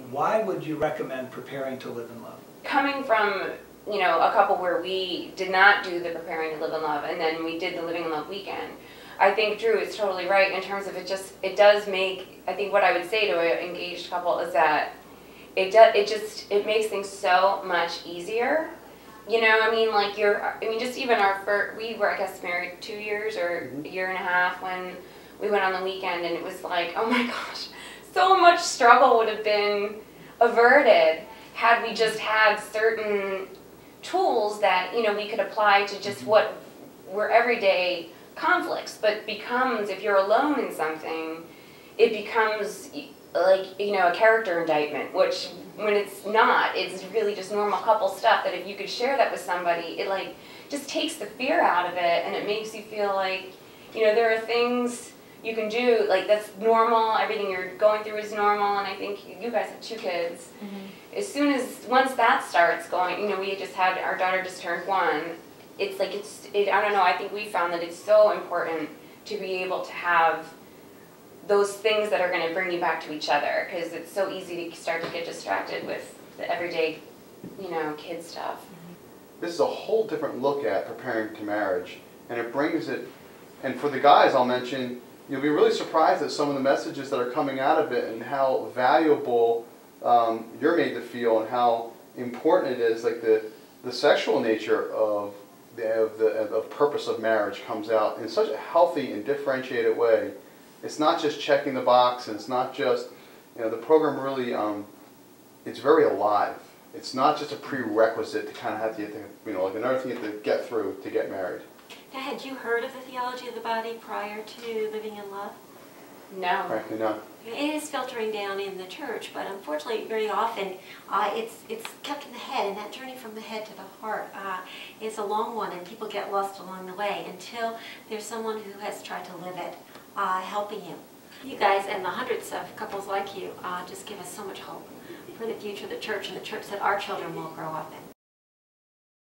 Why would you recommend preparing to live in love? Coming from, you know, a couple where we did not do the preparing to live in love and then we did the living in love weekend, I think Drew is totally right in terms of it does make, I think what I would say to an engaged couple is that it makes things so much easier. You know, I mean, like just even we were, I guess, married 2 years or a year and a half when we went on the weekend, and it was like, oh my gosh, so much struggle would have been averted had we just had certain tools that, you know, we could apply to just what were everyday conflicts, but becomes, if you're alone in something, it becomes like, you know, a character indictment, which when it's not, it's really just normal couple stuff that if you could share that with somebody, it like just takes the fear out of it, and it makes you feel like, you know, there are things you can do, like that's normal, everything you're going through is normal, and I think you guys have 2 kids. Once that starts going, you know, we just had, our daughter just turned 1, it's like, I don't know, I think we found that it's so important to be able to have those things that are going to bring you back to each other, because it's so easy to start to get distracted with the everyday, you know, kid stuff. This is a whole different look at preparing to marriage, and it brings it, and for the guys I'll mention, you'll be really surprised at some of the messages that are coming out of it and how valuable you're made to feel and how important it is. Like the sexual nature of the purpose of marriage comes out in such a healthy and differentiated way. It's not just checking the box, and it's not just, you know, the program really, it's very alive. It's not just a prerequisite to kind of have to, you know, like another thing you have to get through to get married. Now, had you heard of the theology of the body prior to living in love? No. Frankly, no. It is filtering down in the church, but unfortunately, very often it's kept in the head, and that journey from the head to the heart is a long one, and people get lost along the way until there's someone who has tried to live it, helping you. You guys and the hundreds of couples like you just give us so much hope for the future of the church and the church that our children will grow up in.